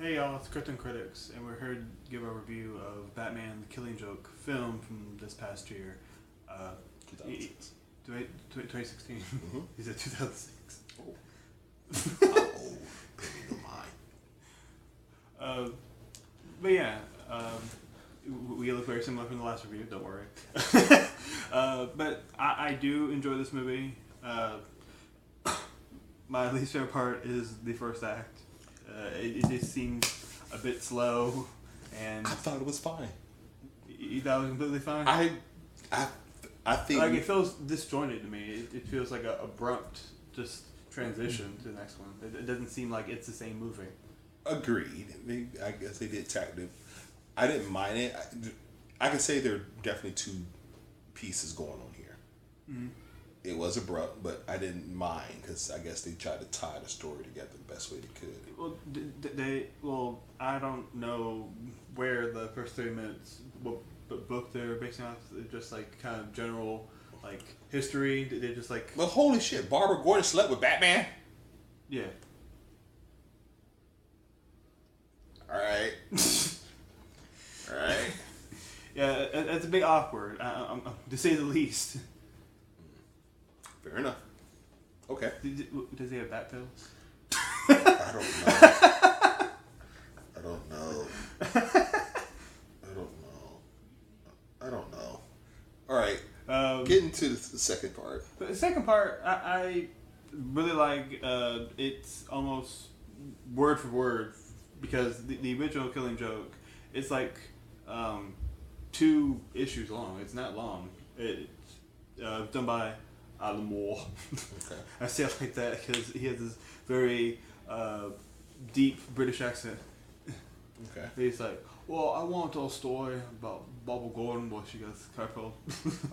Hey y'all, it's Curtain Critics, and we're here to give a review of Batman the Killing Joke film from this past year. 2006. 2016. Mm-hmm. He said 2006. Oh. How old? Baby, no mind. But yeah, we look very similar from the last review, don't worry. But I do enjoy this movie. My least favorite part is the first act. It just seems a bit slow, and I thought it was fine. you thought it was completely fine. I think like it feels disjointed to me. It feels like a abrupt just transition to the next one. It doesn't seem like it's the same movie. agreed. I guess they did tactic. I didn't mind it. I can say there are definitely two pieces going on here. Mm-hmm. It was abrupt, but I didn't mind because I guess they tried to tie the story together the best way they could. Well, I don't know where the first 30 minutes, what book they're basing off. Just like kind of general like history. They just like. But holy shit, Barbara Gordon slept with Batman. Yeah. All right. All right. Yeah, it's a bit awkward, to say the least. Fair enough. Okay. Does he have bat pills? I don't know. I don't know. I don't know. All right. Getting to the second part. The second part, I really like. It's almost word for word because the original Killing Joke, it's like 2 issues long. It's not long. It's done by Amino. Okay. I say it like that because he has this very deep British accent. Okay. He's like, well, I want to tell a story about Barbara Gordon while she gets carpal.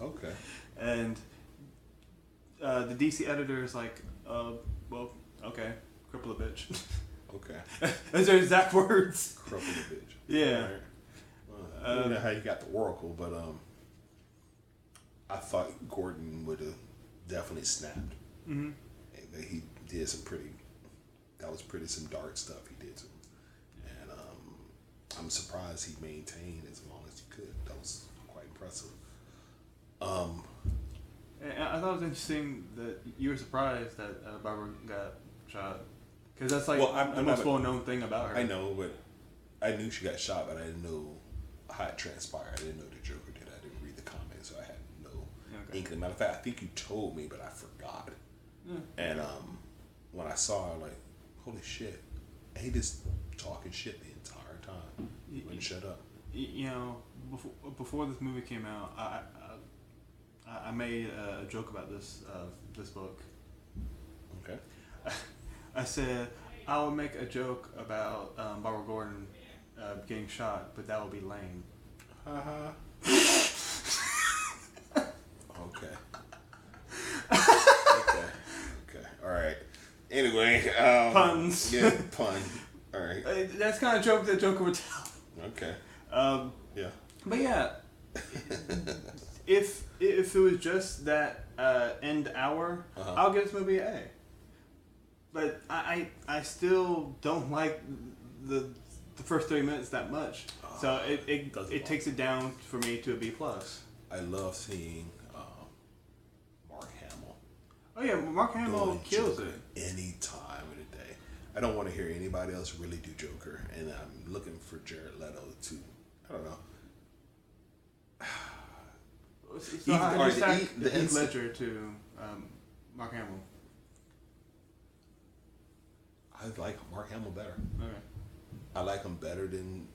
Okay. And the DC editor is like, well, okay, cripple a bitch. Okay. Those are exact words. Cripple the bitch. Yeah. All right. Well, I don't know how you got the Oracle, but I thought Gordon would have definitely snapped. Mm-hmm. And he did some dark stuff he did to him. And I'm surprised he maintained as long as he could. That was quite impressive. And I thought it was interesting that you were surprised that Barbara got shot. Because that's like the most well-known thing about her. I know, but I knew she got shot, but I didn't know how it transpired. I didn't know the Joker did. I didn't read the comics, so I had no inkling. Matter of fact, I think you told me, but I forgot. Yeah. And when I saw her, like, holy shit, and he just talking shit the entire time. He wouldn't shut up. You know, before this movie came out, I made a joke about this book. Okay. I said I would make a joke about Barbara Gordon getting shot, but that would be lame. Okay. Okay. All right. Anyway. Puns. Yeah, pun. All right. That's kind of joke that Joker would tell. Okay. Yeah. But yeah, if it was just that end hour, I'll give this movie an A. But I still don't like the first 30 minutes that much, so it takes it down for me to a B+. I love seeing Mark Hamill. Oh yeah, Mark Hamill kills Joker it any time of the day. I don't want to hear anybody else really do Joker, and I'm looking for Jared Leto to. I don't know. So I just Heath Ledger to Mark Hamill. I like Mark Hamill better. Okay. I like him better than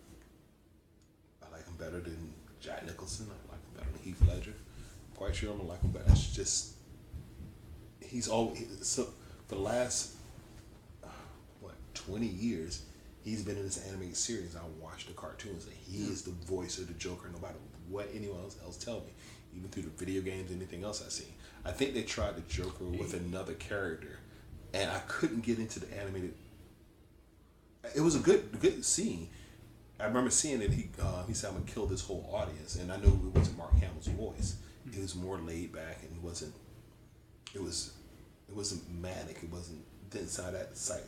Jack Nicholson. I like him better than Heath Ledger. I'm quite sure I'm gonna like him better. It's just he's always so for the last 20 years he's been in this animated series. I watched the cartoons and he is the voice of the Joker no matter what anyone else tell me. Even through the video games, anything else I've seen. I think they tried the Joker with another character, and I couldn't get into the animated. It was a good scene. I remember seeing it. He said, "I'm gonna kill this whole audience," and I knew it wasn't Mark Hamill's voice. It was more laid back, and it wasn't manic. It wasn't didn't sound that sight.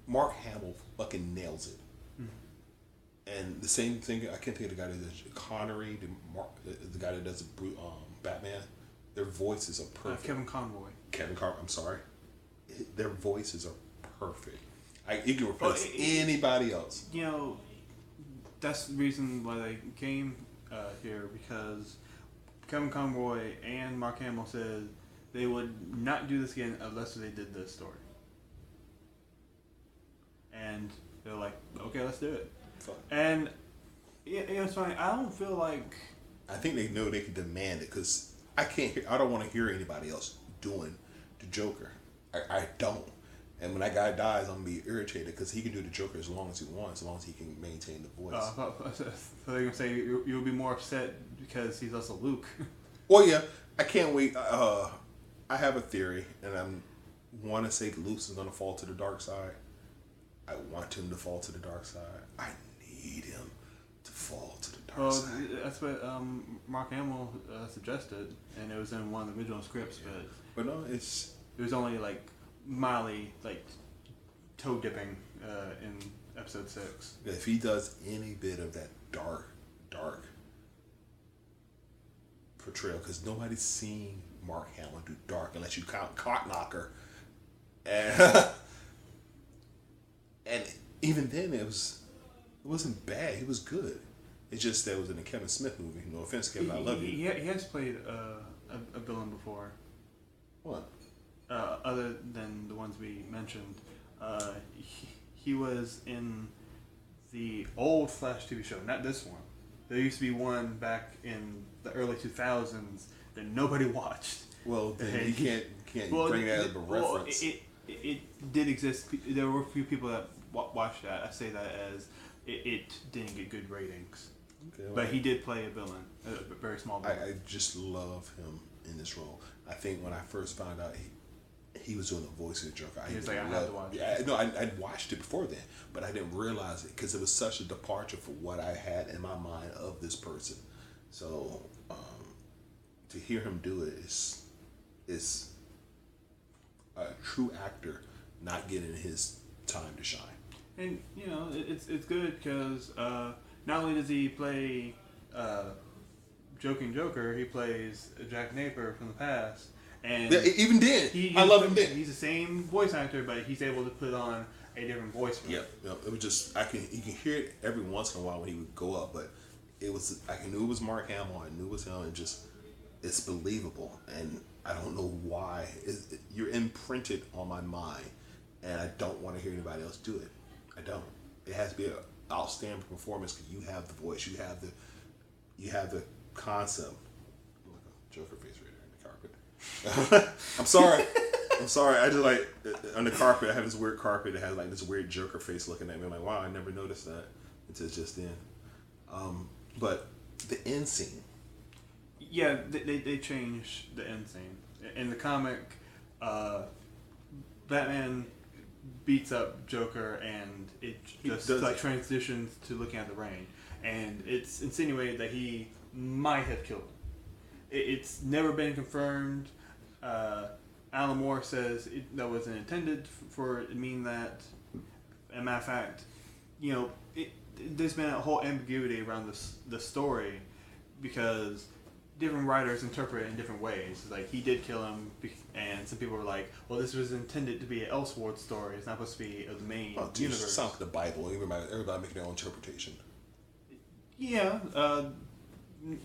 Mark Hamill fucking nails it. And the same thing, I can't think of the guy that does Connery, the guy that does Batman. Their voices are perfect. Kevin Conroy. I'm sorry. Their voices are perfect. You can replace anybody else. You know, that's the reason why they came here, because Kevin Conroy and Mark Hamill said they would not do this again unless they did this story. And they're like, okay, let's do it. Fuck. And it's funny. I don't feel like. I think they know they can demand it, because I don't want to hear anybody else doing the Joker. I don't. And when that guy dies, I'm gonna be irritated, because he can do the Joker as long as he wants, as long as he can maintain the voice. So they're gonna say you'll be more upset because he's also Luke. Well, yeah, I can't wait. I have a theory, and I want to say Luke is gonna fall to the dark side. I want him to fall to the dark side. I need him to fall to the dark side. That's what Mark Hamill suggested, and it was in one of the original scripts. Yeah. But no, it was only like mildly toe dipping in episode 6. If he does any bit of that dark portrayal, because nobody's seen Mark Hamill do dark unless you count Cockknocker, and and even then it wasn't bad. It was good. It's just that it was in a Kevin Smith movie. No offense, Kevin, I love you. He has played a villain before. What? Other than the ones we mentioned, he was in the old Flash TV show, not this one. There used to be one back in the early 2000s that nobody watched. Well, then you can't bring that as a reference. It did exist. There were a few people that watched that. I say that as it didn't get good ratings. Okay, well, but he did play a villain, a very small villain. I just love him in this role. I think when I first found out he was doing the voice of the Joker, I had to watch it. Yeah, no, I'd watched it before then, but I didn't realize it because it was such a departure from what I had in my mind of this person. So to hear him do it is a true actor not getting his time to shine. And you know, it's good because not only does he play Joking Joker, he plays Jack Napier from the past. And yeah, even then, I love him then. He's the same voice actor, but he's able to put on a different voice. Yep. It was just you can hear it every once in a while when he would go up, but I knew it was Mark Hamill. I knew it was him, and it's believable. And I don't know why you're imprinted on my mind, and I don't want to hear anybody else do it. I don't. It has to be an outstanding performance because you have the voice, you have the concept. Look, a Joker face right there in the carpet. I'm sorry. I just like on the carpet. I have this weird carpet that has like this weird Joker face looking at me. I'm like, wow, I never noticed that until just then. But the end scene. Yeah, they changed the end scene in the comic. Batman beats up Joker, and it just transitions to looking at the rain, and it's insinuated that he might have killed him. It's never been confirmed. Alan Moore says that wasn't intended for it to mean that. As a matter of fact, you know, there's been a whole ambiguity around the story because different writers interpret it in different ways. Like, he did kill him, and some people were like, well, this was intended to be an Elseworld story. It's not supposed to be the main universe. It sounds like the Bible. Everybody making their own interpretation. Yeah.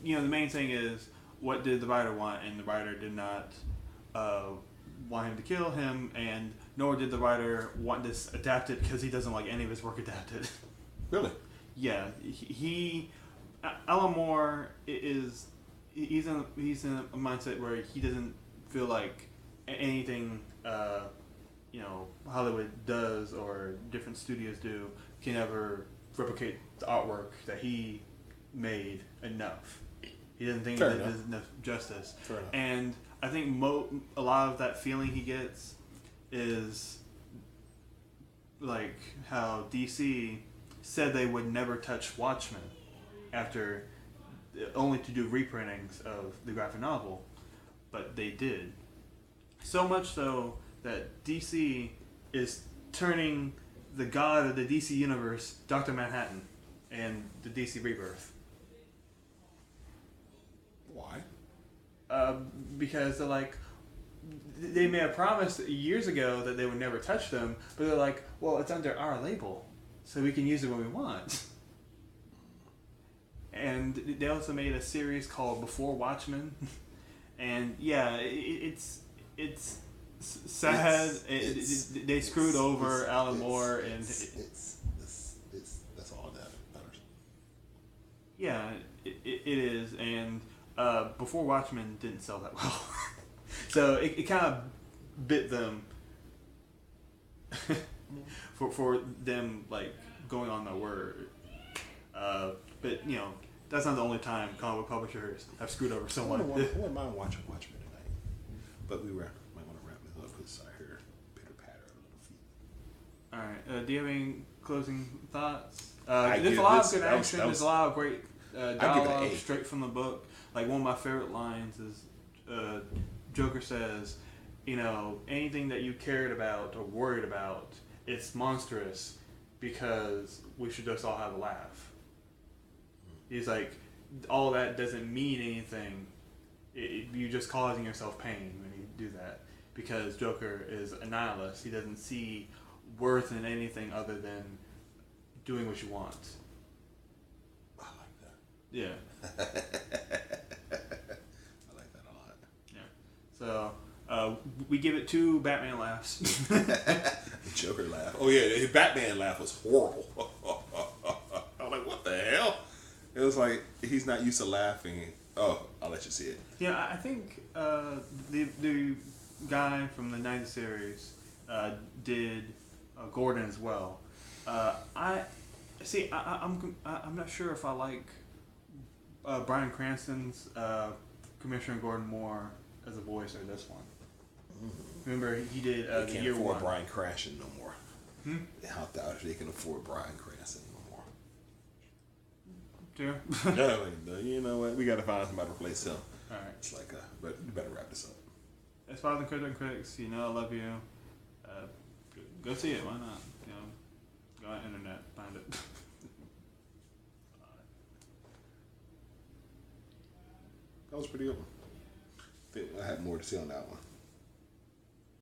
You know, the main thing is, what did the writer want? And the writer did not want him to kill him, and nor did the writer want this adapted because he doesn't like any of his work adapted. Really? Yeah. Alan Moore he's in a mindset where he doesn't feel like anything you know, Hollywood does or different studios do can ever replicate the artwork that he made enough. He doesn't think it does enough justice. Fair enough. And I think a lot of that feeling he gets is like how DC said they would never touch Watchmen after only to do reprintings of the graphic novel, but they did. So much so that DC is turning the god of the DC universe, Dr. Manhattan, and the DC Rebirth. Why? Because they're like, they made a promise years ago that they would never touch them, but they're like, well, it's under our label, so we can use it when we want. And they also made a series called Before Watchmen, and yeah, it's sad. They screwed over Alan Moore, and that's all that matters. Yeah, it is, and Before Watchmen didn't sell that well, so it kind of bit them for them like going on their word. But you know, that's not the only time comic book publishers have screwed over someone. I wouldn't mind watching Watchmen tonight, but we might want to wrap this up because I hear pitter patter of little feet. All right. Do you have any closing thoughts? I There's give a lot this- of good that was- action. that There's was- a lot of great I give it an dialogue A. straight from the book. Like one of my favorite lines is Joker says, you know, anything that you cared about or worried about, it's monstrous because we should just all have a laugh. He's like, all that doesn't mean anything. You're just causing yourself pain when you do that. Because Joker is a nihilist. He doesn't see worth in anything other than doing what you want. I like that. Yeah. I like that a lot. Yeah. So, we give it 2 Batman laughs. The Joker laugh. Oh yeah, his Batman laugh was horrible. I was like, what the hell? It was like he's not used to laughing. Oh, I'll let you see it. Yeah, I think the guy from the 90s series did Gordon as well. I'm not sure if I like Bryan Cranston's Commissioner Gordon more as a voice or this one. Remember, he did They the can't year afford one. Bryan Cranston no more. Hmm? How doubt if they can afford Bryan Cranston no more. Sure. No, you know what? We got to find somebody to replace him. All right. It's like, but you better wrap this up. As far as the critics, you know, I love you. Go see it. Why not? You know, go on the internet, find it. That was a pretty good one. I think I had more to say on that one.